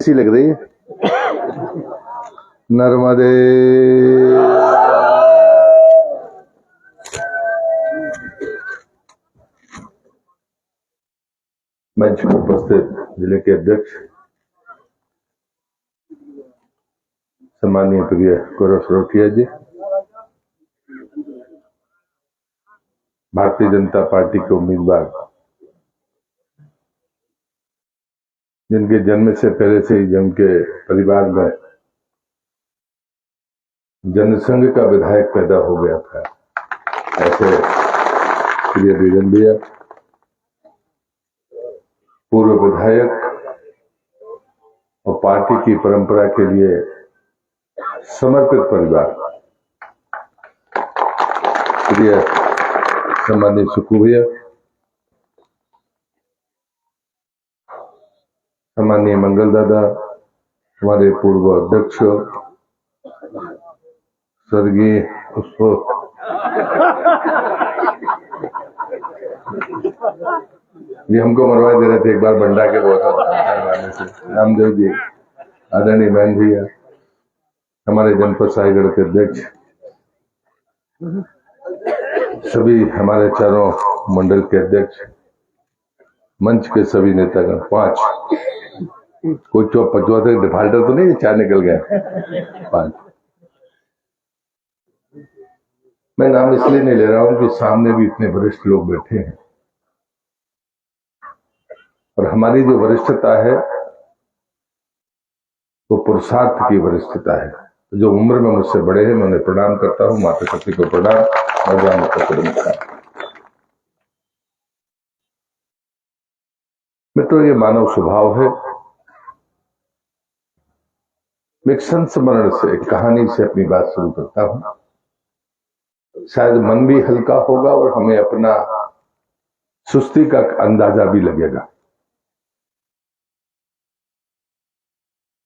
सी लग रही है। नर्मदे। मंच पर उपस्थित जिले के अध्यक्ष सम्माननीय प्रिय गौरव सरोटिया जी, भारतीय जनता पार्टी के उम्मीदवार जिनके जन्म से पहले से ही जिनके परिवार में जनसंघ का विधायक पैदा हो गया था, ऐसे प्रिय बिजन भैया, पूर्व विधायक और पार्टी की परंपरा के लिए समर्पित परिवार, प्रिय सम्मानित सुक्कू भैया, सम्मानीय मंगल दादा, हमारे पूर्व अध्यक्ष स्वर्गीय उसको ये हमको मरवा दे रहे थे एक बार बंडा के बहुत से रामदेव जी, आदरणीय बहन भैया, हमारे जनपद साईगढ़ के अध्यक्ष, सभी हमारे चारों मंडल के अध्यक्ष, मंच के सभी नेतागण, 5 कोई चौथे डिफाल्टर तो नहीं, 4 निकल गए, 5। मैं नाम इसलिए नहीं ले रहा हूं कि सामने भी इतने वरिष्ठ लोग बैठे हैं और हमारी जो वरिष्ठता है वो पुरुषार्थ की वरिष्ठता है। जो उम्र में मुझसे बड़े हैं मैं उन्हें प्रणाम करता हूं, माता शक्ति को प्रणाम, भगवान को प्रणाम। मित्रों, ये मानव स्वभाव है। मैं एक संस्मरण से, एक कहानी से अपनी बात शुरू करता हूं। शायद मन भी हल्का होगा और हमें अपना सुस्ती का अंदाजा भी लगेगा।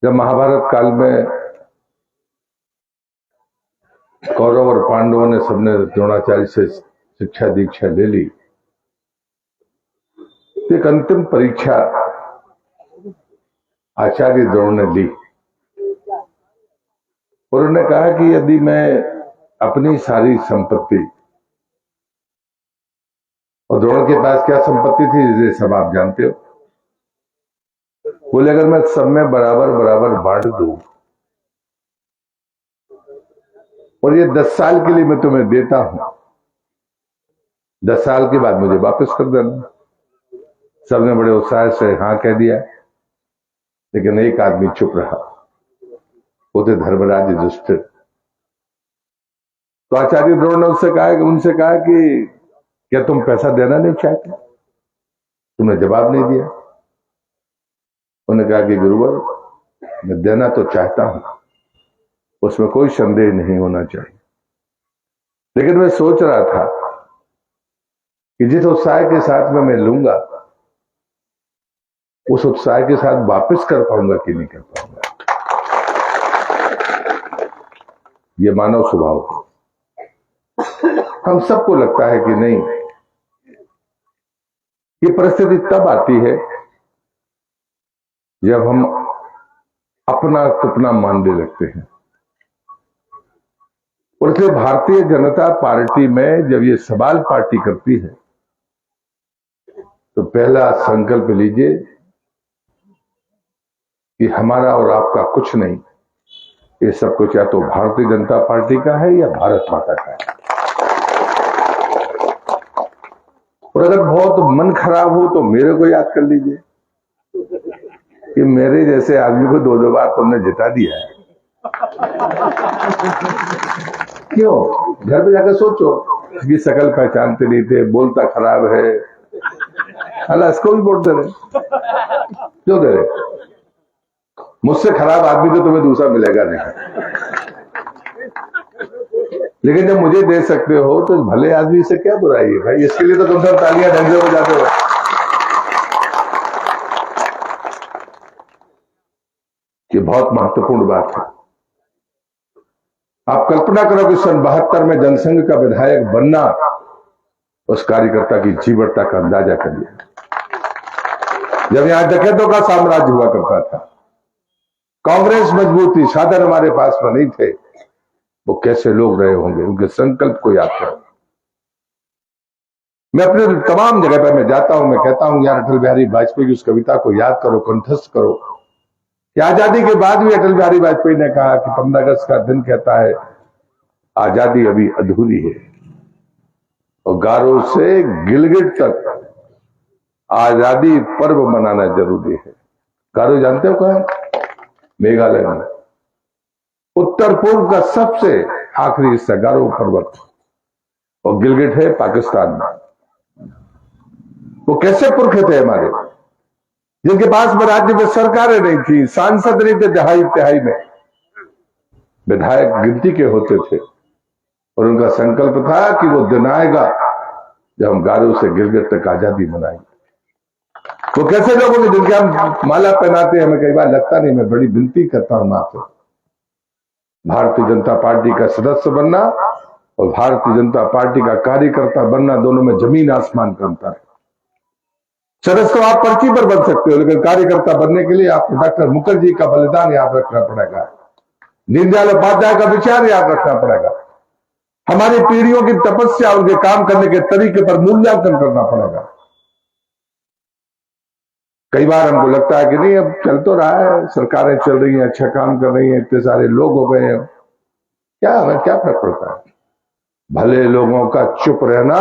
जब महाभारत काल में कौरव और पांडवों ने सबने द्रोणाचार्य से शिक्षा दीक्षा ले ली, एक अंतिम परीक्षा आचार्य द्रोण ने ली। उन्होंने कहा कि यदि मैं अपनी सारी संपत्ति, और द्रोण के पास क्या संपत्ति थी ये सब आप जानते हो, बोले अगर मैं सब में बराबर बराबर बांट दूं और ये 10 साल के लिए मैं तुम्हें देता हूं, 10 साल के बाद मुझे वापस कर देना। सबने बड़े उत्साह से हाँ कह दिया, लेकिन एक आदमी चुप रहा, वो थे धर्मराज युधिष्ठिर। तो आचार्य द्रोण ने उनसे कहा कि क्या तुम पैसा देना नहीं चाहते? तुमने जवाब नहीं दिया। उन्होंने कहा कि गुरुवर, मैं देना तो चाहता हूं, उसमें कोई संदेह नहीं होना चाहिए, लेकिन मैं सोच रहा था कि जिस उत्साह के साथ में मैं लूंगा उस उत्साह के साथ वापस कर पाऊंगा कि नहीं कर पाऊंगा। ये मानव स्वभाव है। हम सबको लगता है कि नहीं, ये परिस्थिति तब आती है जब हम अपना सपना मानने लगते हैं। और इसलिए भारतीय जनता पार्टी में जब ये सवाल पार्टी करती है तो पहला संकल्प लीजिए कि हमारा और आपका कुछ नहीं, ये सब कुछ या तो भारतीय जनता पार्टी का है या भारत माता का है। और अगर बहुत मन खराब हो तो मेरे को याद कर लीजिए कि मेरे जैसे आदमी को 2-2 बार तुमने जिता दिया है। क्यों? घर पे जाकर सोचो कि शकल पहचानते नहीं थे, बोलता खराब है, अल्लाह इसको भी वोट दे रहे, क्यों दे रहे? मुझसे खराब आदमी तो तुम्हें दूसरा मिलेगा नहीं, लेकिन जब मुझे दे सकते हो तो भले आदमी से क्या बुराई है भाई। इसके लिए तो तुम सब तालियां ढंग से बजाते हो। ये बहुत महत्वपूर्ण बात है। आप कल्पना करो कि सन 72 में जनसंघ का विधायक बनना, उस कार्यकर्ता की जीवटता का अंदाजा करिए। जब यहां डकैतों का साम्राज्य हुआ करता था, कांग्रेस मजबूत थी, साधन हमारे पास में नहीं थे, वो कैसे लोग रहे होंगे, उनके संकल्प को याद करो। मैं अपने तमाम जगह पर मैं जाता हूं, मैं कहता हूं यार अटल बिहारी वाजपेयी की उस कविता को याद करो, कंठस्थ करो। कि आजादी के बाद भी अटल बिहारी वाजपेयी ने कहा कि 15 अगस्त का दिन कहता है आजादी अभी अधूरी है, और गारो से गिलगित तक आजादी पर्व मनाना जरूरी है। गारो जानते हो कहां? मेघालय में उत्तर पूर्व का सबसे आखिरी हिस्सा गारो पर्वत, और गिलगिट है पाकिस्तान में। वो कैसे पुरख थे हमारे, जिनके पास में राज्य में सरकारें नहीं थी, सांसद नहीं थे, तिहाई में विधायक गिनती के होते थे, और उनका संकल्प था कि वो दिन आएगा जब हम गारो से गिलगिट तक आजादी मनाएंगे। वो कैसे लोग होंगे जिनके हम माला पहनाते हैं, हमें कई बार लगता नहीं। मैं बड़ी विनती करता हूं आपसे, भारतीय जनता पार्टी का सदस्य बनना और भारतीय जनता पार्टी का कार्यकर्ता बनना, दोनों में जमीन आसमान का अंतर है। सदस्य तो आप पर्ची पर बन सकते हो, लेकिन कार्यकर्ता बनने के लिए आपको डॉक्टर मुखर्जी का बलिदान याद रखना पड़ेगा, दीनदयाल उपाध्याय का विचार याद रखना पड़ेगा, हमारी पीढ़ियों की तपस्या, उनके काम करने के तरीके पर मूल्यांकन करना पड़ेगा। कई बार हमको लगता है कि नहीं अब चल तो रहा है, सरकारें चल रही हैं, अच्छा काम कर रही हैं, इतने सारे लोग हो गए हैं, क्या हमें क्या फर्क पड़ता है। भले लोगों का चुप रहना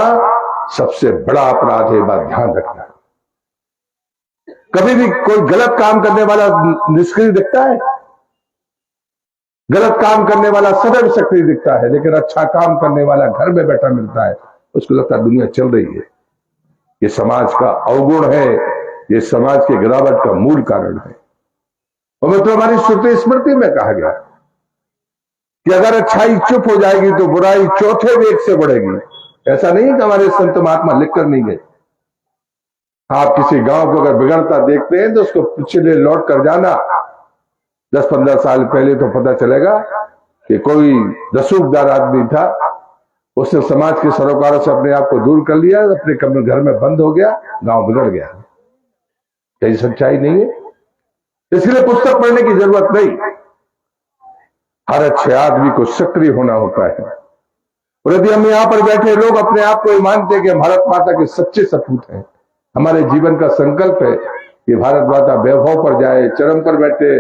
सबसे बड़ा अपराध है, बात ध्यान रखना। कभी भी कोई गलत काम करने वाला निष्क्रिय दिखता है, गलत काम करने वाला सदैव सक्रिय दिखता है, लेकिन अच्छा काम करने वाला घर में बैठा मिलता है, उसको लगता है दुनिया चल रही है। ये समाज का अवगुण है, ये समाज के गिरावट का मूल कारण है। और मतलब हमारी श्रुति स्मृति में कहा गया कि अगर अच्छाई चुप हो जाएगी तो बुराई चौथे वेग से बढ़ेगी। ऐसा नहीं कि हमारे संत महात्मा लिख कर नहीं गए। आप किसी गांव को अगर बिगड़ता देखते हैं तो उसको पिछले लौट कर जाना 10-15 साल पहले, तो पता चलेगा कि कोई रसूखदार आदमी था, उसने समाज के सरोकारों से अपने आप को दूर कर लिया, अपने कमरे घर में बंद हो गया, गांव बिगड़ गया। कहीं सच्चाई नहीं है, इसलिए पुस्तक पढ़ने की जरूरत नहीं। हर अच्छे आदमी को सक्रिय होना होता है। और यदि हम यहां पर बैठे लोग अपने आप को मानते हैं कि भारत माता के सच्चे सपूत हैं, हमारे जीवन का संकल्प है कि भारत माता वैभव पर जाए, चरम पर बैठे,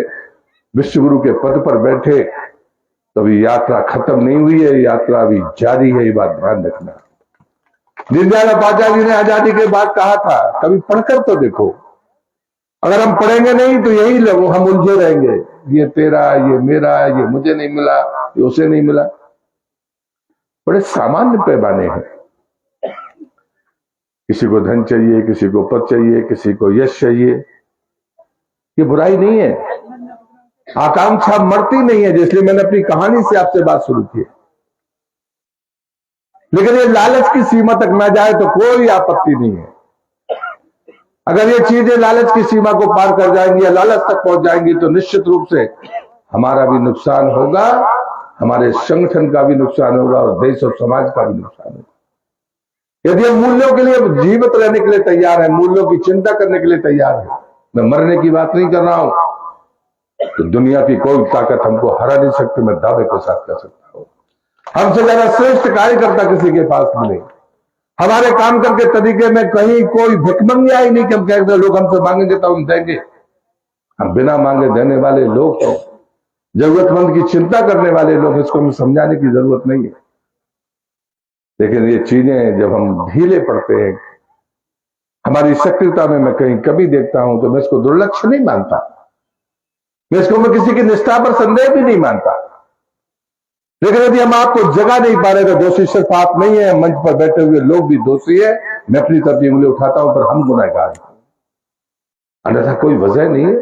विश्व गुरु के पद पर बैठे, तो अभी यात्रा खत्म नहीं हुई है, यात्रा अभी जारी है, ये बात ध्यान रखना। दीनदयाल उपाध्याय जी ने आजादी के बाद कहा था, कभी पढ़कर तो देखो, अगर हम पढ़ेंगे नहीं तो यही लोग हम उलझे रहेंगे, ये तेरा, ये मेरा, ये मुझे नहीं मिला, ये उसे नहीं मिला। बड़े सामान्य पैमाने हैं, किसी को धन चाहिए, किसी को पद चाहिए, किसी को यश चाहिए, ये बुराई नहीं है, आकांक्षा मरती नहीं है, जिसलिए मैंने अपनी कहानी से आपसे बात शुरू की। लेकिन ये लालच की सीमा तक ना जाए तो कोई आपत्ति नहीं है। अगर ये चीजें लालच की सीमा को पार कर जाएंगी या लालच तक पहुंच जाएंगी तो निश्चित रूप से हमारा भी नुकसान होगा, हमारे संगठन का भी नुकसान होगा और देश और समाज का भी नुकसान होगा। यदि हम मूल्यों के लिए जीवित रहने के लिए तैयार हैं, मूल्यों की चिंता करने के लिए तैयार हैं, मैं मरने की बात नहीं कर रहा हूं, तो दुनिया की कोई ताकत हमको हरा नहीं सकती, मैं दावे के साथ कह सकता हूं। हमसे ज्यादा श्रेष्ठ कार्यकर्ता किसी के पास नहीं। हमारे काम करके तरीके में कहीं कोई भिखमंगिया ही नहीं कि हम कहते लोग हमसे मांगेंगे तो हम देंगे। हम बिना मांगे देने वाले लोग हैं, जरूरतमंद की चिंता करने वाले लोग, इसको हमें समझाने की जरूरत नहीं है। लेकिन ये चीजें जब हम ढीले पड़ते हैं, हमारी सक्रियता में मैं कहीं कभी देखता हूं तो मैं इसको दुर्लक्ष्य नहीं मानता, मैं किसी की निष्ठा पर संदेह भी नहीं मानता। लेकिन यदि हम आपको जगह नहीं पा रहे तो दोषी सिर्फ आप नहीं है, मंच पर बैठे हुए लोग भी दोषी है। मैं अपनी तरफ उंगली उठाता हूं, पर हम गुनहगार हैं, अन्यथा कोई वजह नहीं है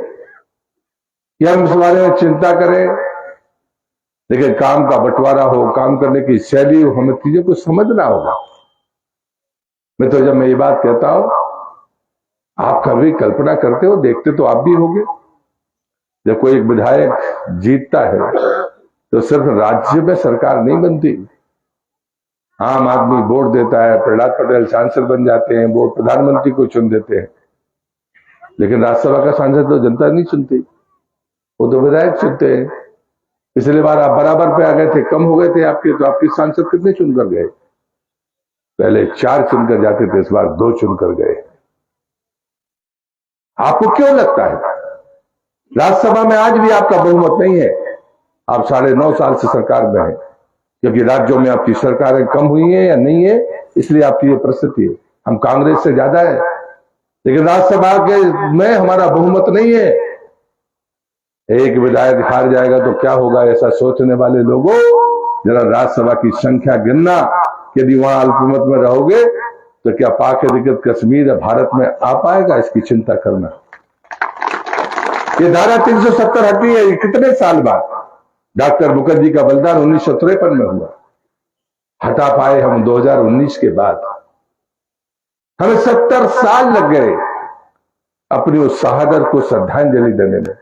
कि हम इस बारे में चिंता करें। लेकिन काम का बंटवारा हो, काम करने की शैली हो, हमें चीजों को समझना होगा। मैं तो जब मैं ये बात कहता हूं, आप कभी कल्पना करते हो, देखते तो आप भी होंगे, जब कोई एक विधायक जीतता है तो सिर्फ राज्य में सरकार नहीं बनती, आम आदमी वोट देता है, प्रहलाद पटेल सांसद बन जाते हैं, वो प्रधानमंत्री को चुन देते हैं, लेकिन राज्यसभा का सांसद तो जनता नहीं चुनती। वो तो विधायक चुनते हैं। पिछली बार आप बराबर पे आ गए थे, कम हो गए थे आपके, तो आपके सांसद कितने चुनकर गए? पहले 4 चुनकर जाते थे, इस बार 2 चुनकर गए। आपको क्यों लगता है राज्यसभा में आज भी आपका बहुमत नहीं है? आप 9.5 साल से सरकार में है, क्योंकि राज्यों में आपकी सरकारें कम हुई है या नहीं है, इसलिए आपकी ये परिस्थिति है। हम कांग्रेस से ज्यादा है, लेकिन राज्यसभा के में हमारा बहुमत नहीं है। एक विधायक हार जाएगा तो क्या होगा, ऐसा सोचने वाले लोगों, जरा राज्यसभा की संख्या गिनना। यदि वहां अल्पमत में रहोगे तो क्या पाक अधिकृत कश्मीर भारत में आ पाएगा, इसकी चिंता करना। ये धारा 370 हटी है, कितने साल बाद? डॉक्टर मुखर्जी का बलिदान 1953 में हुआ, हटा पाए हम 2019 के बाद। हमें 70 साल लग गए अपनी उस शहादत को श्रद्धांजलि देने में,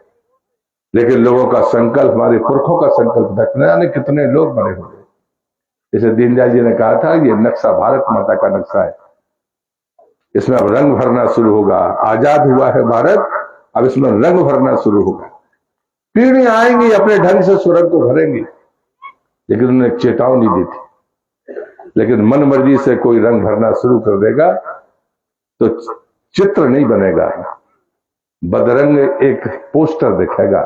लेकिन लोगों का संकल्प, हमारे पुरखों का संकल्प था, न जाने कितने लोग मरे होंगे। जैसे दीनदयाल जी ने कहा था, ये नक्शा भारत माता का नक्शा है, इसमें अब रंग भरना शुरू होगा। आजाद हुआ है भारत, अब इसमें रंग भरना शुरू होगा। पीढ़ियां आएंगी, अपने ढंग से सुरंग को भरेंगी, लेकिन उन्होंने एक चेतावनी दी थी। लेकिन मन मर्जी से कोई रंग भरना शुरू कर देगा तो चित्र नहीं बनेगा, बदरंग एक पोस्टर दिखेगा,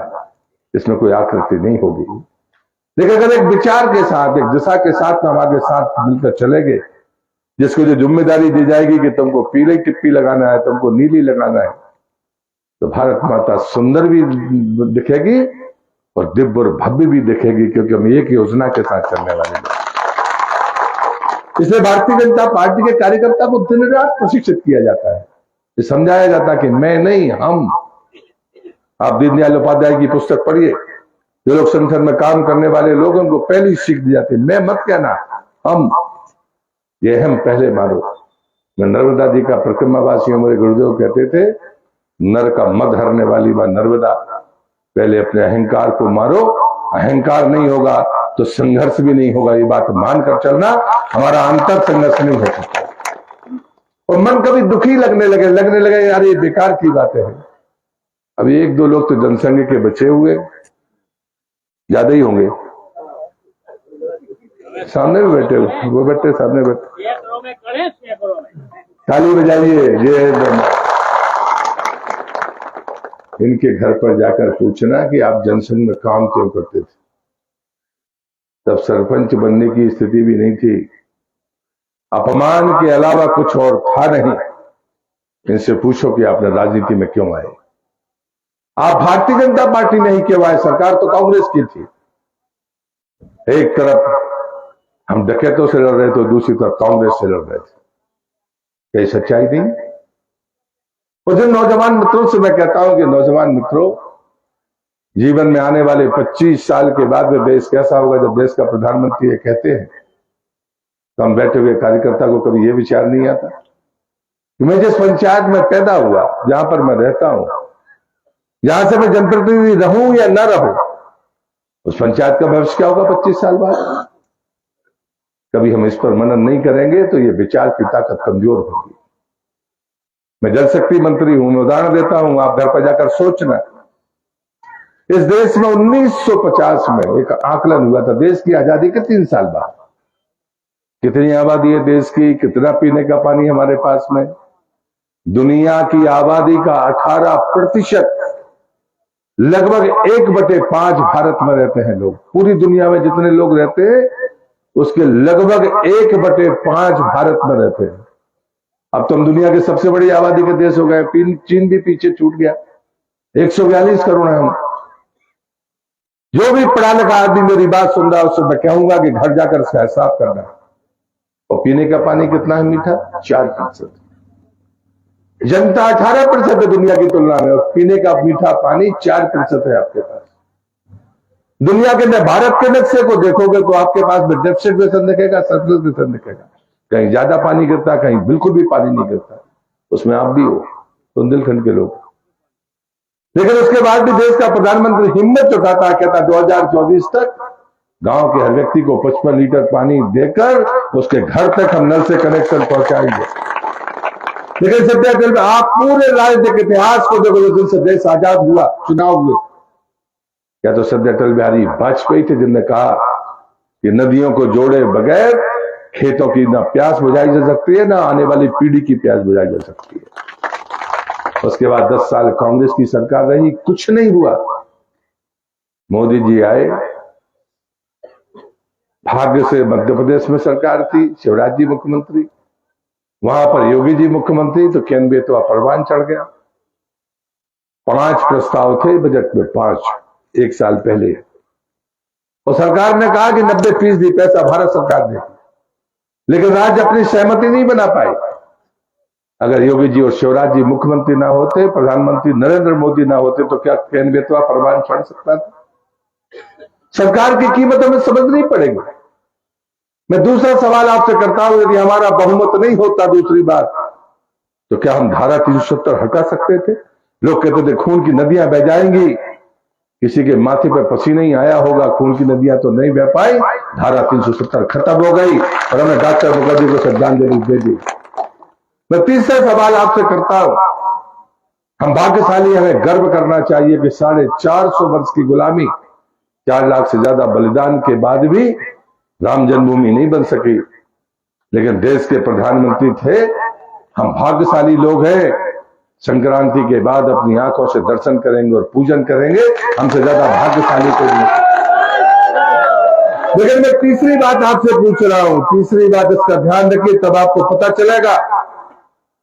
इसमें कोई आकृति नहीं होगी। लेकिन अगर एक विचार के साथ, एक दिशा के साथ हम आगे साथ मिलकर चलेंगे, जिसको जो जिम्मेदारी दी जाएगी कि तुमको पीली टिप्पी लगाना है, तुमको नीली लगाना है, तो भारत माता सुंदर भी दिखेगी और दिव्य और भव्य भी दिखेगी, क्योंकि हम एक योजना के साथ चलने वाले हैं। इसलिए भारतीय जनता पार्टी के कार्यकर्ता को दिन रात प्रशिक्षित किया जाता है, ये समझाया जाता है कि मैं नहीं, हम। आप दीनदयाल उपाध्याय की पुस्तक पढ़िए, जो लोग संगठन में काम करने वाले लोग, उनको पहली सीख दी जाती है, मैं मत कहना, हम। ये हम पहले मारो। मैं नर्मदा जी का परिक्रमावासी हूं, मेरे गुरुदेव कहते थे, नर का मद हरने वाली मां नर्मदा, पहले अपने अहंकार को मारो। अहंकार नहीं होगा तो संघर्ष भी नहीं होगा, ये बात मानकर चलना। हमारा अंतर संघर्ष नहीं हो सकता, और मन कभी दुखी लगने लगे यार ये बेकार की बातें हैं। अभी 1-2 लोग तो जनसंघ के बचे हुए, ज्यादा ही होंगे, सामने भी बैठे, वो बैठे सामने बैठे, ताली बजाइए। ये इनके घर पर जाकर पूछना कि आप जनसंघ में काम क्यों करते थे। तब सरपंच बनने की स्थिति भी नहीं थी, अपमान के अलावा कुछ और था नहीं। इनसे पूछो कि आपने राजनीति में क्यों आए, आप भारतीय जनता पार्टी में ही क्यों आए? सरकार तो कांग्रेस की थी। एक तरफ हम डकैतों से लड़ रहे थे, दूसरी तरफ कांग्रेस से लड़ रहे थे, कई सच्चाई थी। और जिन नौजवान मित्रों से मैं कहता हूं कि नौजवान मित्रों, जीवन में आने वाले 25 साल के बाद में देश कैसा होगा, जब देश का प्रधानमंत्री ये कहते हैं, तो हम बैठे हुए कार्यकर्ता को कभी ये विचार नहीं आता कि मैं जिस पंचायत में पैदा हुआ, जहां पर मैं रहता हूं, जहां से मैं जनप्रतिनिधि रहूं या न रहूं, उस पंचायत का भविष्य क्या होगा 25 साल बाद? कभी हम इस पर मनन नहीं करेंगे तो ये विचार की ताकत कमजोर होगी। मैं जल शक्ति मंत्री हूं, मैं उदाहरण देता हूं, आप घर पर जाकर सोचना। इस देश में 1950 में एक आकलन हुआ था, देश की आजादी के 3 साल बाद कितनी आबादी है देश की, कितना पीने का पानी हमारे पास में। दुनिया की आबादी का 18% लगभग 1/5 भारत में रहते हैं लोग। पूरी दुनिया में जितने लोग रहते हैं उसके लगभग 1/5 भारत में रहते हैं। अब तो हम दुनिया के सबसे बड़ी आबादी के देश हो गए, चीन भी पीछे छूट गया, 142 करोड़ है हम। जो भी पढ़ा लिखा आदमी मेरी बात सुन रहा है उससे मैं कहूंगा कि घर जाकर इसका हिसाब करना। और पीने का पानी कितना है मीठा? 4%। जनता 18% है दुनिया की तुलना में, और पीने का मीठा पानी 4% है आपके पास। दुनिया के भारत के नक्शे को देखोगे तो आपके पास में डेफिसिट वेतन दिखेगा, सरप्लस वेतन दिखेगा। कहीं ज्यादा पानी गिरता, कहीं बिल्कुल भी पानी नहीं गिरता, उसमें आप भी हो, बुंदेलखंड के लोग। लेकिन उसके बाद भी देश का प्रधानमंत्री हिम्मत जुटाता, कहता 2024 तक गांव के हर व्यक्ति को 55 लीटर पानी देकर उसके घर तक हम नल से कनेक्शन पहुंचाएंगे। लेकिन सत्याग्रह में आप पूरे राजनीतिक इतिहास को देखो, जिस दिन से देश आजाद हुआ, चुनाव हुए, क्या तो सदैव अटल बिहारी वाजपेयी थे जिनने कहा कि नदियों को जोड़े बगैर खेतों की ना प्यास बुझाई जा सकती है, ना आने वाली पीढ़ी की प्यास बुझाई जा सकती है। उसके बाद 10 साल कांग्रेस की सरकार रही, कुछ नहीं हुआ। मोदी जी आए, भाग्य से मध्य प्रदेश में सरकार थी, शिवराज जी मुख्यमंत्री, वहां पर योगी जी मुख्यमंत्री, तो केन बेतवा परवान चढ़ गया। 5 प्रस्ताव थे बजट में, 5 एक साल पहले, और सरकार ने कहा कि 90% पैसा भारत सरकार देगी, लेकिन राज्य अपनी सहमति नहीं बना पाए। अगर योगी जी और शिवराज जी मुख्यमंत्री ना होते, प्रधानमंत्री नरेंद्र मोदी ना होते, तो क्या केन बेतवा परवान चढ़ सकता था? सरकार की कीमत हमें समझनी पड़ेगी। मैं दूसरा सवाल आपसे करता हूं, यदि हमारा बहुमत नहीं होता, दूसरी बात, तो क्या हम धारा 370 हटा सकते थे? लोग कहते थे खून की नदियां बह जाएंगी, किसी के माथे पर पसीना ही आया होगा, खून की नदियां तो नहीं बह पाई, धारा 370 खत्म हो गई और हमने डॉक्टर मुखर्जी को श्रद्धांजलि दे दी। मैं तीसरा सवाल आपसे करता हूं, हम भाग्यशाली, हमें गर्व करना चाहिए कि 450 वर्ष की गुलामी, 4 लाख से ज्यादा बलिदान के बाद भी राम जन्मभूमि नहीं बन सकी, लेकिन देश के प्रधानमंत्री थे। हम भाग्यशाली लोग हैं, संक्रांति के बाद अपनी आंखों से दर्शन करेंगे और पूजन करेंगे, हमसे ज्यादा भाग्यशाली कोई नहीं। लेकिन मैं तीसरी बात आपसे पूछ रहा हूं, तीसरी बात, इसका ध्यान रखिए, तब आपको पता चलेगा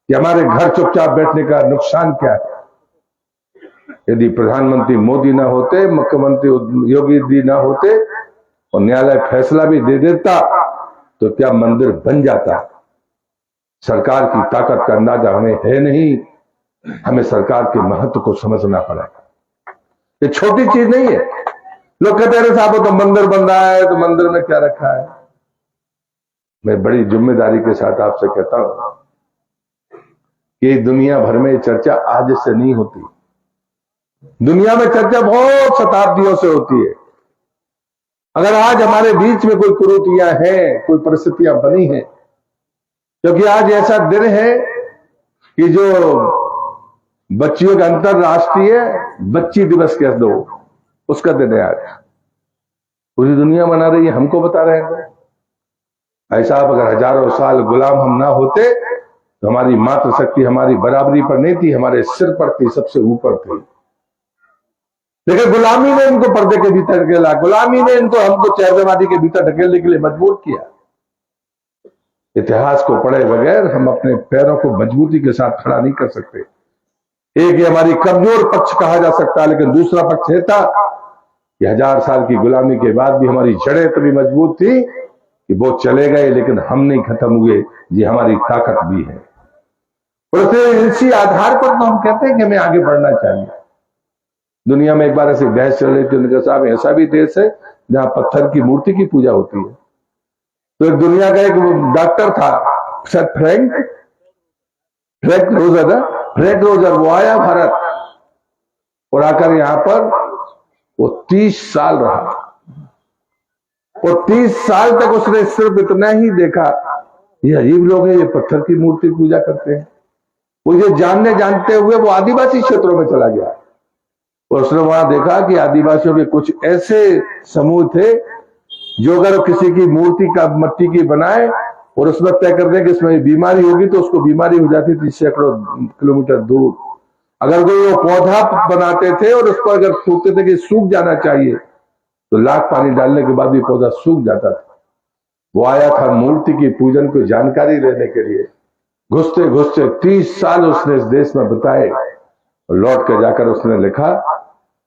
कि हमारे घर चुपचाप बैठने का नुकसान क्या है। यदि प्रधानमंत्री मोदी ना होते, मुख्यमंत्री योगी जी ना होते और न्यायालय फैसला भी दे देता, तो क्या मंदिर बन जाता? सरकार की ताकत का अंदाजा हमें है नहीं, हमें सरकार के महत्व को समझना पड़ेगा। ये छोटी चीज नहीं है। लोग कहते हैं साहब तो मंदिर बन रहा है, तो मंदिर में क्या रखा है? मैं बड़ी जिम्मेदारी के साथ आपसे कहता हूं कि दुनिया भर में चर्चा आज से नहीं होती। दुनिया में चर्चा बहुत शताब्दियों से होती है। अगर आज हमारे बीच में कोई कुरीतियां हैं, कोई परिस्थितियां बनी हैं, क्योंकि आज ऐसा दिन है कि जो बच्चियों का अंतरराष्ट्रीय बच्ची दिवस कह दो, उसका दिन है आज। पूरी दुनिया मना रही है, हमको बता रहे हैं। ऐसा अगर हजारों साल गुलाम हम ना होते, तो हमारी मातृशक्ति हमारी बराबरी पर नहीं थी, हमारे सिर पर थी, सबसे ऊपर थी। लेकिन गुलामी ने इनको पर्दे के भीतर ढकेला, गुलामी ने इनको हमको चैरवादी के भीतर ढकेलने के लिए मजबूर किया। इतिहास को पढ़े बगैर हम अपने पैरों को मजबूती के साथ खड़ा नहीं कर सकते। एक ये हमारी कमजोर पक्ष कहा जा सकता है, लेकिन दूसरा पक्ष है था कि 1000 साल की गुलामी के बाद भी हमारी जड़ें इतनी मजबूत थी कि वो चले गए, लेकिन हम नहीं खत्म हुए। ये हमारी ताकत भी है। और इसी आधार पर तो हम कहते हैं कि हमें आगे बढ़ना चाहिए। दुनिया में एक बार ऐसी बहस चल रही थी, उन्होंने कहा साहब ऐसा भी देश है जहां पत्थर की मूर्ति की पूजा होती है। तो एक दुनिया का एक डॉक्टर था, सर फ्रैंक रोजर, वो आया भारत और आकर यहां पर वो 30 साल रहा और 30 साल तक उसने सिर्फ इतना ही देखा, ये अजीब लोग हैं, ये पत्थर की मूर्ति पूजा करते हैं। वो ये जानते हुए वो आदिवासी क्षेत्रों में चला गया और उसने वहां देखा कि आदिवासियों के कुछ ऐसे समूह थे जो अगर किसी की मूर्ति का मट्टी की बनाए और उसमें तय कर दे कि इसमें बीमारी होगी, तो उसको बीमारी हो जाती थी सैकड़ों किलोमीटर दूर। अगर कोई वो पौधा बनाते थे और उस पर अगर सोचते थे कि सूख जाना चाहिए, तो लाख पानी डालने के बाद भी पौधा सूख जाता था। वो आया था मूर्ति की पूजन को जानकारी लेने के लिए। घुसते घुसते 30 साल उसने इस देश में बिताए और लौट कर जाकर उसने लिखा,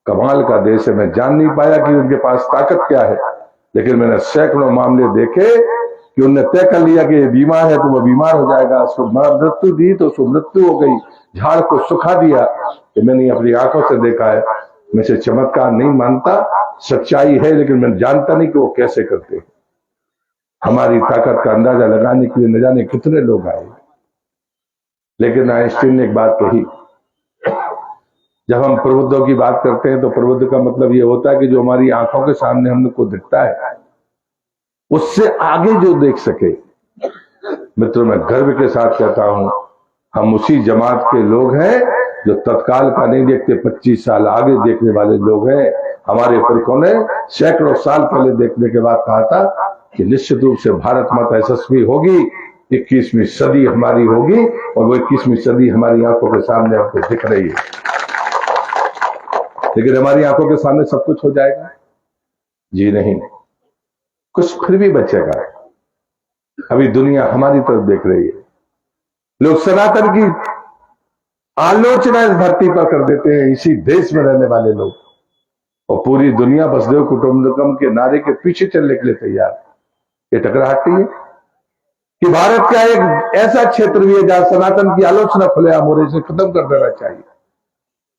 कमाल का देश है, मैं जान नहीं पाया कि उनके पास ताकत क्या है, लेकिन मैंने सैकड़ों मामले देखे कि उन्होंने तय कर लिया कि ये बीमार है तो वो बीमार हो जाएगा, उसको मृत्यु दी तो उसको मृत्यु हो गई, झाड़ को सुखा दिया। कि मैंने अपनी आंखों से देखा है। मैं इसे चमत्कार नहीं मानता, सच्चाई है, लेकिन मैं जानता नहीं कि वो कैसे करते हैं। हमारी ताकत का अंदाजा लगाने के लिए न जाने कितने लोग आए। लेकिन आइंस्टीन ने एक बात कही, जब हम प्रबुद्धों की बात करते हैं तो प्रबुद्ध का मतलब ये होता है कि जो हमारी आंखों के सामने हमको दिखता है उससे आगे जो देख सके। मित्रों, मैं गर्व के साथ कहता हूं, हम उसी जमात के लोग हैं जो तत्काल का नहीं देखते, 25 साल आगे देखने वाले लोग हैं। हमारे पुरखों ने सैकड़ों साल पहले देखने के बाद कहा था कि निश्चित रूप से भारत माता यशस्वी होगी, 21वीं सदी हमारी होगी, और वो 21वीं सदी हमारी आंखों के सामने आपको दिख रही है। लेकिन हमारी आंखों के सामने सब कुछ हो जाएगा? जी नहीं, कुछ फिर भी बचेगा। अभी दुनिया हमारी तरफ देख रही है। लोग सनातन की आलोचना इस धरती पर कर देते हैं, इसी देश में रहने वाले लोग, और पूरी दुनिया वसुधैव कुटुंबकम के नारे के पीछे चलने के लिए तैयार। ये टकराहट नहीं है कि भारत का एक ऐसा क्षेत्र भी है जहां सनातन की आलोचना खुलेआम हो रही है, इसे खत्म कर देना चाहिए।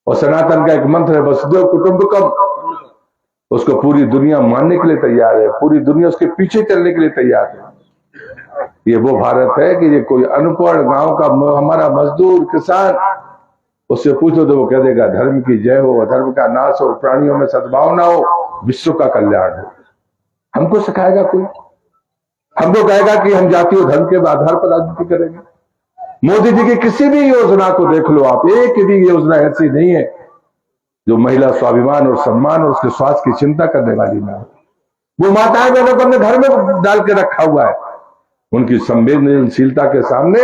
और सनातन का एक मंत्र है वसुधैव कुटुंबकम, उसको पूरी दुनिया मानने के लिए तैयार है, पूरी दुनिया उसके पीछे चलने के लिए तैयार है। ये वो भारत है कि ये कोई अनपढ़ गांव का हमारा मजदूर किसान, उससे पूछो तो वो कह देगा धर्म की जय हो, अधर्म का नाश हो, प्राणियों में सद्भावना हो, विश्व का कल्याण हो। हमको सिखाएगा कोई? हमको कहेगा कि हम जाति और धर्म के आधार पर राजनीति करेंगे? मोदी जी की किसी भी योजना को देख लो आप, एक भी योजना ऐसी नहीं है जो महिला स्वाभिमान और सम्मान और उसके स्वास्थ्य की चिंता करने वाली ना हो। वो माताएं बहनों को अपने घर में डाल के रखा हुआ है। उनकी संवेदनशीलता के सामने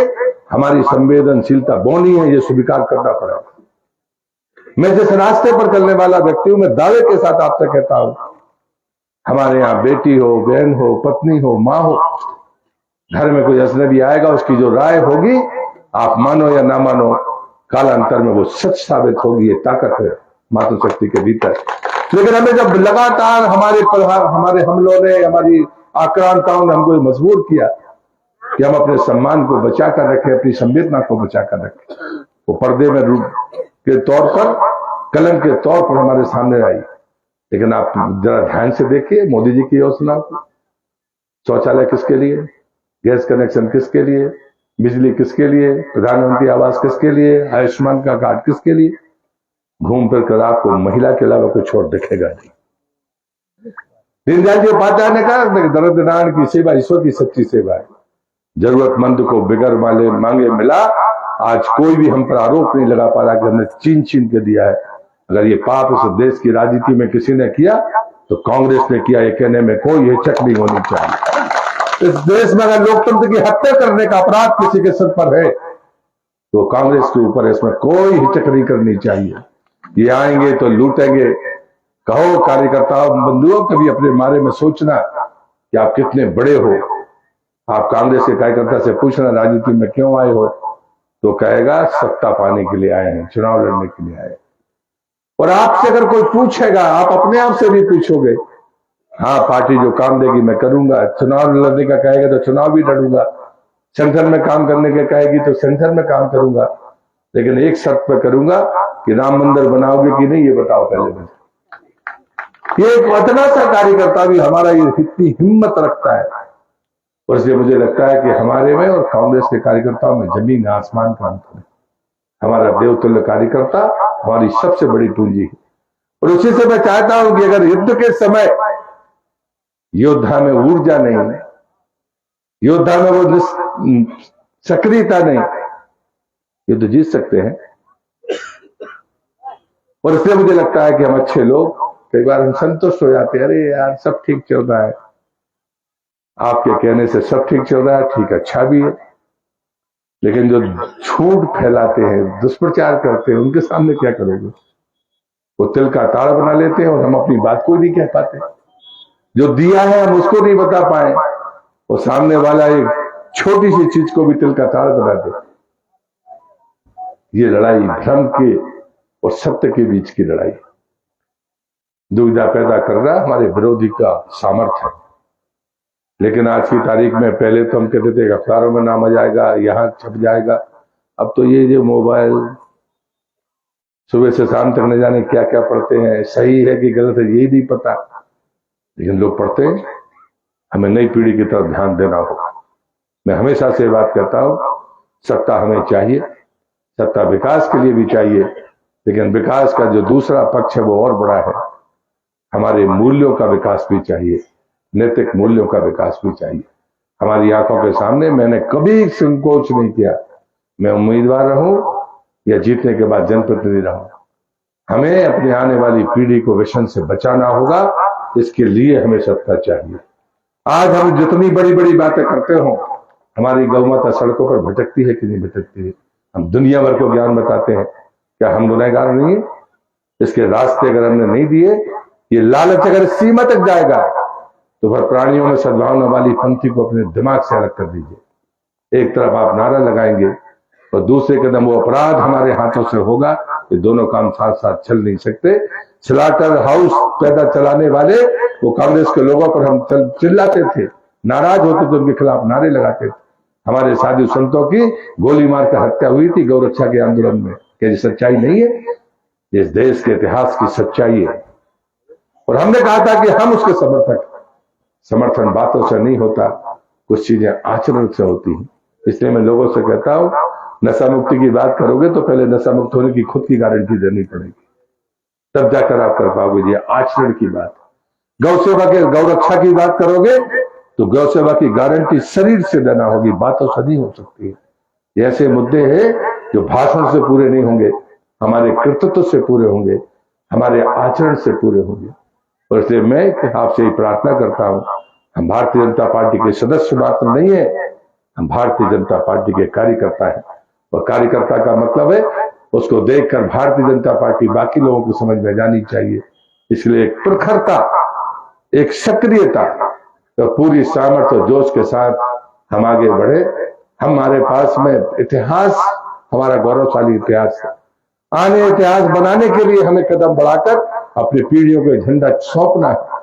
हमारी संवेदनशीलता बौनी है, ये स्वीकार करना पड़ेगा। मैं जिस रास्ते पर चलने वाला व्यक्ति हूं, मैं दावे के साथ आपसे कहता हूं, हमारे यहां बेटी हो, बहन हो, पत्नी हो, मां हो, घर में कोई अजनबी आएगा, उसकी जो राय होगी, आप मानो या ना मानो, कालांतर में वो सच साबित होगी। ये ताकत है मातृशक्ति के भीतर। लेकिन हमें जब लगातार हमारे हमलों ने, हमारी आक्रांताओं ने हमको मजबूर किया कि हम अपने सम्मान को बचा कर रखें, अपनी संवेदना को बचा कर रखें, वो पर्दे में रूप के तौर पर, कलंक के तौर पर हमारे सामने आई। लेकिन आप जरा ध्यान से देखिए मोदी जी की योजना को। शौचालय किसके लिए? गैस कनेक्शन किसके लिए? बिजली किसके लिए? प्रधानमंत्री आवास किसके लिए? आयुष्मान का कार्ड किसके लिए? घूम फिर कर आपको महिला के अलावा कुछ और दिखेगा नहीं। दीनदयाल जी उपाध्याय ने कहा, दरिद्र नारायण की सेवा ईश्वर की सच्ची सेवा है। जरूरतमंद को बिगर मांगे मिला। आज कोई भी हम पर आरोप नहीं लगा पा रहा कि हमने छीन छीन के दिया है। अगर ये पाप इस देश की राजनीति में किसी ने किया तो कांग्रेस ने किया, ये कहने में कोई हिचक नहीं होनी चाहिए। इस देश में अगर लोकतंत्र की हत्या करने का अपराध किसी के सिर पर है तो कांग्रेस के ऊपर इसमें कोई हिचक नहीं करनी चाहिए। ये आएंगे तो लूटेंगे। कहो कार्यकर्ताओं, बंधुओं, कभी अपने बारे में सोचना कि आप कितने बड़े हो। आप कांग्रेस के कार्यकर्ता से पूछना राजनीति में क्यों आए हो, तो कहेगा सत्ता पाने के लिए आए हैं, चुनाव लड़ने के लिए आए। और आपसे अगर कोई पूछेगा, आप अपने आप से भी पूछोगे, हाँ पार्टी जो काम देगी मैं करूंगा। चुनाव लड़ने का कहेगा तो चुनाव भी लड़ूंगा। संगठन में काम करने के कहेगी तो संगठन में काम करूंगा। लेकिन एक शर्त पर करूंगा कि राम मंदिर बनाओगे कि नहीं, ये बताओ पहले मुझे। ये एक इतना सा कार्यकर्ता भी हमारा ये इतनी हिम्मत रखता है, और इसलिए मुझे लगता है कि हमारे में और कांग्रेस के कार्यकर्ताओं में जमीन आसमान का अंतर है। हमारा देवतुल्य कार्यकर्ता हमारी सबसे बड़ी पूंजी है। और उसी से मैं चाहता हूं कि अगर युद्ध के समय योद्धा में ऊर्जा नहीं, योद्धा में वो सक्रियता नहीं, युद्ध जीत सकते हैं। और इसलिए मुझे लगता है कि हम अच्छे लोग, कई बार हम संतुष्ट हो जाते हैं, अरे यार सब ठीक चल रहा है, आपके कहने से सब ठीक चल रहा है, ठीक अच्छा भी है। लेकिन जो झूठ फैलाते हैं, दुष्प्रचार करते हैं, उनके सामने क्या करोगे? वो तिल का ताड़ बना लेते हैं और हम अपनी बात को नहीं कह पाते। जो दिया है हम उसको नहीं बता पाए, और सामने वाला एक छोटी सी चीज को भी तिल का ताड़ बना दे। ये लड़ाई भ्रम के और सत्य के बीच की लड़ाई, दुविधा पैदा करना हमारे विरोधी का सामर्थ्य है। लेकिन आज की तारीख में, पहले तो हम कहते थे अखबारों में नाम आ जाएगा, यहां छप जाएगा। अब तो ये जो मोबाइल सुबह से शाम तक न जाने क्या क्या पढ़ते हैं, सही है कि गलत है यही नहीं पता, लेकिन लोग पढ़ते हैं। हमें नई पीढ़ी की तरफ ध्यान देना होगा। मैं हमेशा से बात करता हूं, सत्ता हमें चाहिए, सत्ता विकास के लिए भी चाहिए, लेकिन विकास का जो दूसरा पक्ष है वो और बड़ा है। हमारे मूल्यों का विकास भी चाहिए, नैतिक मूल्यों का विकास भी चाहिए। हमारी आंखों के सामने मैंने कभी संकोच नहीं किया, मैं उम्मीदवार रहूं या जीतने के बाद जनप्रतिनिधि रहूं, हमें अपनी आने वाली पीढ़ी को विषम से बचाना होगा। इसके लिए हमें सत्ता चाहिए। आज हम जितनी बड़ी बड़ी बातें करते हो, हमारी गौ माता सड़कों पर भटकती है कि नहीं भटकती है? हम दुनिया भर को ज्ञान बताते हैं, क्या हम गुनहगार नहीं है? इसके रास्ते अगर हमने नहीं दिए, ये लालच अगर सीमा तक जाएगा तो फिर प्राणियों में सद्भावना वाली पंक्ति को अपने दिमाग से अलग कर दीजिए। एक तरफ आप नारा लगाएंगे और दूसरे कदम वो अपराध हमारे हाथों से होगा। ये दोनों काम साथ साथ चल नहीं सकते। स्लाटर हाउस पैदा चलाने वाले वो कांग्रेस के लोगों पर हम चिल्लाते थे, नाराज होते थे, उनके खिलाफ नारे लगाते थे। हमारे साधु संतों की गोली मार कर हत्या हुई थी गौरक्षा के आंदोलन में। क्या ये सच्चाई नहीं है? इस देश के इतिहास की सच्चाई है। और हमने कहा था कि हम उसके समर्थक। समर्थन बातों से नहीं होता, कुछ चीजें आचरण से होती हैं। इसलिए मैं लोगों से कहता हूं, नशा मुक्ति की बात करोगे तो पहले नशा मुक्त होने की खुद की गारंटी देनी पड़ेगी, तब जाकर आप कर पाओगे। ये आचरण की बात। गौ सेवा के गौरक्षा की बात करोगे तो गौ सेवा की गारंटी शरीर से देना होगी, बातों से नहीं हो सकती है। ये ऐसे मुद्दे हैं जो भाषण से पूरे नहीं होंगे, हमारे कृतित्व से पूरे होंगे, हमारे आचरण से पूरे होंगे। और इसलिए मैं आपसे ही प्रार्थना करता हूं, हम भारतीय जनता पार्टी के सदस्य मात्र नहीं है, हम भारतीय जनता पार्टी के कार्यकर्ता हैं। और कार्यकर्ता का मतलब है उसको देखकर भारतीय जनता पार्टी बाकी लोगों को समझ में जानी चाहिए। इसलिए एक प्रखरता, एक सक्रियता, तो पूरी सामर्थ्य और जोश के साथ हम आगे बढ़े। हमारे पास में इतिहास, हमारा गौरवशाली इतिहास है। आने इतिहास बनाने के लिए हमें कदम बढ़ाकर अपनी पीढ़ियों को झंडा सौंपना है।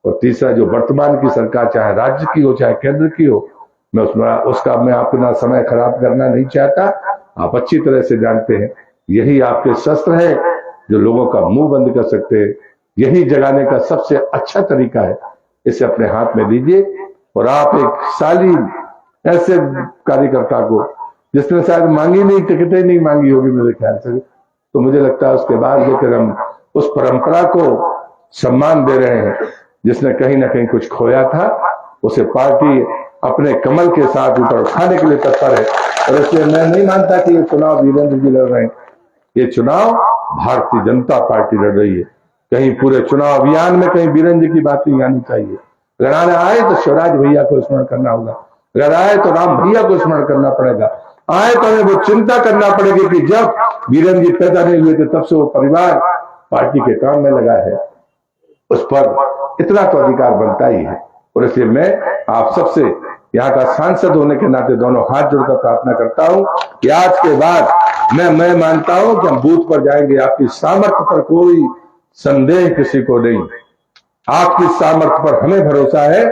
और तीसरा, जो वर्तमान की सरकार, चाहे राज्य की हो चाहे केंद्र की हो, मैं मैं अपना समय खराब करना नहीं चाहता। आप अच्छी तरह से जानते हैं, यही आपके शस्त्र है जो लोगों का मुंह बंद कर सकते हैं। यही जगाने का सबसे अच्छा तरीका है। इसे अपने हाथ में लीजिए। और आप एक शालीन ऐसे कार्यकर्ता को, जिसने शायद मांगी नहीं, टिकटें नहीं मांगी होगी मेरे ख्याल से, तो मुझे लगता है उसके बाद लेकर हम उस परंपरा को सम्मान दे रहे हैं जिसने कहीं ना कहीं कुछ खोया था। उसे पार्टी अपने कमल के साथ ऊपर उठाने के लिए तत्पर है। और इसलिए मैं नहीं मानता कि ये चुनाव वीरेंद्र जी लड़ रहे हैं। ये चुनाव भारतीय जनता पार्टी लड़ रही है। कहीं पूरे चुनाव अभियान में कहीं वीरेंद्र जी की बात नहीं आनी चाहिए। अगर आने आए तो शिवराज भैया को स्मरण करना होगा, अगर आए तो राम भैया को स्मरण करना पड़ेगा, आए तो हमें वो चिंता करना पड़ेगी कि जब वीरेंद्र जी पैदा नहीं हुए थे तब से वो परिवार पार्टी के काम में लगा है। उस पर इतना तो अधिकार बनता ही है। और इसलिए मैं आप सबसे यहाँ का सांसद होने के नाते दोनों हाथ जोड़कर प्रार्थना करता हूं कि आज के बाद मैं मानता हूं कि हम बूथ पर जाएंगे। आपकी सामर्थ्य पर कोई संदेह किसी को नहीं। आपकी सामर्थ्य पर हमें भरोसा है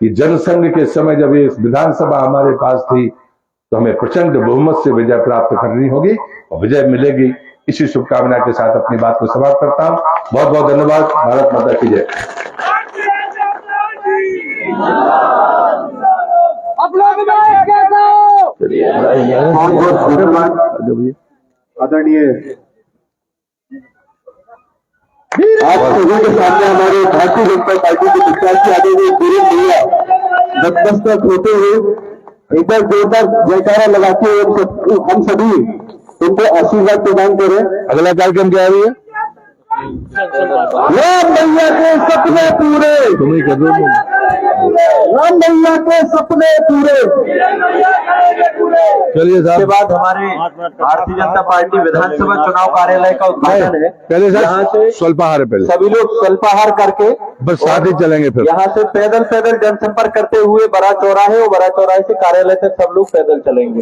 कि जनसंघ के समय जब ये विधानसभा हमारे पास थी तो हमें प्रचंड बहुमत से विजय प्राप्त करनी होगी और विजय मिलेगी। इसी शुभकामना के साथ अपनी बात को समाप्त करता हूं। बहुत बहुत धन्यवाद। भारत माता की जय। आदरणीय आप सभी के सामने हमारे भारतीय जनता पार्टी के प्रत्याशी आदरणीय वीरेंद्र भैया नतमस्तक होते हुए एक बार जोरदार जयकारा लगाते हुए हम सभी उनको आशीर्वाद प्रदान करें। अगला कार्यक्रम क्या है? राम भैया के सपने पूरे, तुम्हें कर दो। राम भैया के सपने पूरे। चलिए साहब, के बाद हमारे भारतीय जनता पार्टी विधानसभा चुनाव कार्यालय का उद्घाटन है। पहले यहाँ से स्वल्पाहार है, पहले सभी लोग स्वल्पाहार करके बस साथ ही चलेंगे। फिर यहाँ से पैदल जनसंपर्क करते हुए बड़ा चौराहे और बड़ा चौराहे से कार्यालय तक सब लोग पैदल चलेंगे।